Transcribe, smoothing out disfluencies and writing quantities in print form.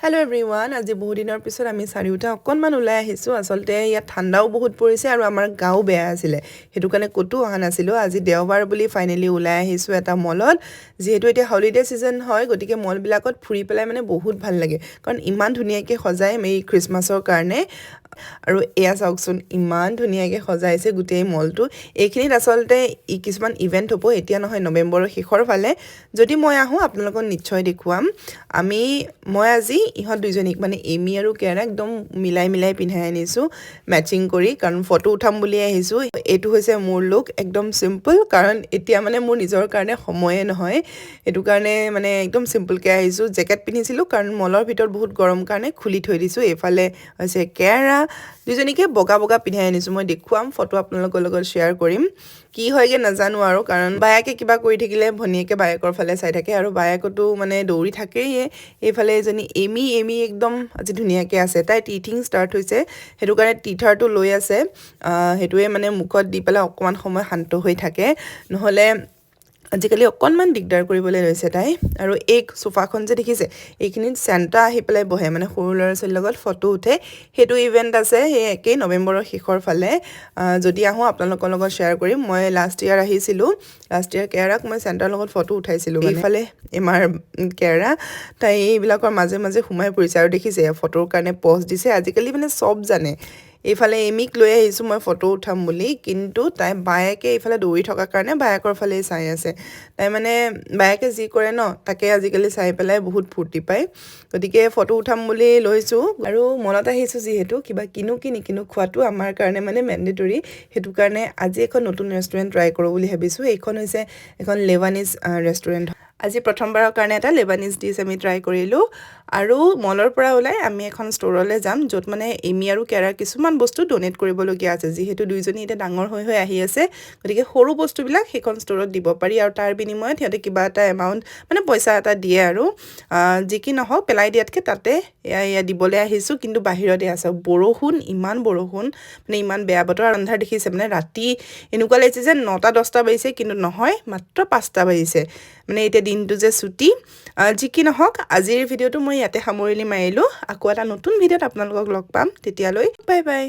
hello' everyone আজি বহুত দিনৰ পিছত আমি চাৰিওটা অকণমান ওলাই আহিছোঁ আচলতে ইয়াত ঠাণ্ডাও বহুত পৰিছে আৰু আমাৰ গাও বেয়া আছিলে সেইটো কাৰণে ক'তো অহা নাছিলোঁ আজি দেওবাৰ বুলি ফাইনেলি ওলাই আহিছোঁ এটা মলত যিহেতু এতিয়া হলিডে ছিজন হয় গতিকে মলবিলাকত ফুৰি পেলাই মানে বহুত ভাল লাগে কাৰণ ইমান ধুনীয়াকৈ সজায় এই খ্ৰীষ্টমাছৰ কাৰণে আৰু এয়া চাওকচোন ইমান ধুনীয়াকৈ সজাইছে গোটেই মলটো এইখিনিত আচলতে কিছুমান ইভেণ্ট হ'ব এতিয়া নহয় নৱেম্বৰৰ শেষৰ ফালে যদি মই আহোঁ আপোনালোকক নিশ্চয় দেখুৱাম মই আজি ইহঁত দুইজনীক মানে এমি আৰু কেৰা একদম মিলাই পিন্ধাই আনিছোঁ মেচিং কৰি কাৰণ ফটো উঠাম বুলি আহিছোঁ এইটো হৈছে মোৰ লুক একদম চিম্পল কাৰণ এতিয়া মানে মোৰ নিজৰ কাৰণে সময়ে নহয় সেইটো কাৰণে মানে একদম চিম্পলকৈ আহিছোঁ জেকেট পিন্ধিছিলোঁ কাৰণ মলৰ ভিতৰত বহুত গৰম কাৰণে খুলি থৈ দিছোঁ এইফালে হৈছে কেৰা দুইজনীকে বগা পিন্ধাই আনিছোঁ মই দেখুৱাম ফটো আপোনালোকৰ লগত শ্বেয়াৰ কৰিম কি হয়গে নাজানো আৰু কাৰণ বায়েকে কিবা কৰি থাকিলে ভনীয়েকে বায়েকৰ ফালে চাই থাকে আৰু বায়েকতো মানে দৌৰি থাকেই এইফালে এজনী এমি একদম আজি ধুনীয়াকৈ আছে তাই টিথিং ষ্টাৰ্ট হৈছে সেইটো কাৰণে টিথাৰটো লৈ আছে সেইটোৱে মানে মুখত দি পেলাই অকণমান সময় শান্ত হৈ থাকে নহ'লে আজিকালি অকণমান দিগদাৰ কৰিবলৈ লৈছে তাই আৰু এই সোফাখন যে দেখিছে এইখিনিত চেণ্টা আহি পেলাই বহে মানে সৰু ল'ৰা ছোৱালীৰ লগত ফটো উঠে সেইটো ইভেণ্ট আছে সেই একেই নৱেম্বৰৰ শেষৰ ফালে যদি আহোঁ আপোনালোকৰ লগত শ্বেয়াৰ কৰিম মই লাষ্ট ইয়াৰ আহিছিলোঁ লাষ্ট ইয়াৰ কেৰাক মই চেণ্টাৰ লগত ফটো উঠাইছিলোঁ এইফালে আমাৰ কেৰা তাই এইবিলাকৰ মাজে সোমাই পৰিছে আৰু দেখিছে ফটোৰ কাৰণে প'জ দিছে আজিকালি মানে চব জানে এইফালে এমিক লৈ আহিছোঁ মই ফটো উঠাম বুলি কিন্তু তাই বায়েকে এইফালে দৌৰি থকাৰ কাৰণে বায়েকৰ ফালেই চাই আছে তাই মানে বায়েকে যি কৰে ন তাকে আজিকালি চাই পেলাই বহুত ফূৰ্তি পায় গতিকে ফটো উঠাম বুলি লৈছোঁ আৰু মনত আহিছোঁ যিহেতু কিবা কিনো কি নিকিনো খোৱাটো আমাৰ কাৰণে মানে মেণ্ডেটৰী সেইটো কাৰণে আজি এখন নতুন ৰেষ্টুৰেণ্ট ট্ৰাই কৰোঁ বুলি ভাবিছোঁ এইখন হৈছে এখন লেবানিজ ৰেষ্টুৰেণ্ট আজি প্ৰথমবাৰৰ কাৰণে এটা লেবানিজ ডিছ আমি ট্ৰাই কৰিলোঁ আৰু মলৰ পৰা ওলাই আমি এখন ষ্ট'ৰলৈ যাম য'ত মানে এমি আৰু কেৰাৰ কিছুমান বস্তু ডনেট কৰিবলগীয়া আছে যিহেতু দুইজনী এতিয়া ডাঙৰ হৈ আহি আছে গতিকে সৰু বস্তুবিলাক সেইখন ষ্ট'ৰত দিব পাৰি আৰু তাৰ বিনিময়ত সিহঁতে কিবা এটা এমাউণ্ট মানে পইচা এটা দিয়ে আৰু যি কি নহওক পেলাই দিয়াতকৈ তাতে এয়া দিবলৈ আহিছোঁ কিন্তু বাহিৰতে আছে বৰষুণ ইমান বৰষুণ মানে ইমান বেয়া বতৰ আন্ধাৰ দেখিছে মানে ৰাতি এনেকুৱা লাগিছে যে 9টা 10টা বাজিছে কিন্তু নহয় মাত্ৰ 5টা বাজিছে মানে এতিয়া দিনটো যে ছুটি যি কি নহওক আজিৰ ভিডিঅ'টো মই ইয়াতে সামৰণি মাৰিলোঁ আকৌ এটা নতুন ভিডিঅ'ত আপোনালোকক লগ পাম তেতিয়ালৈ বাই বাই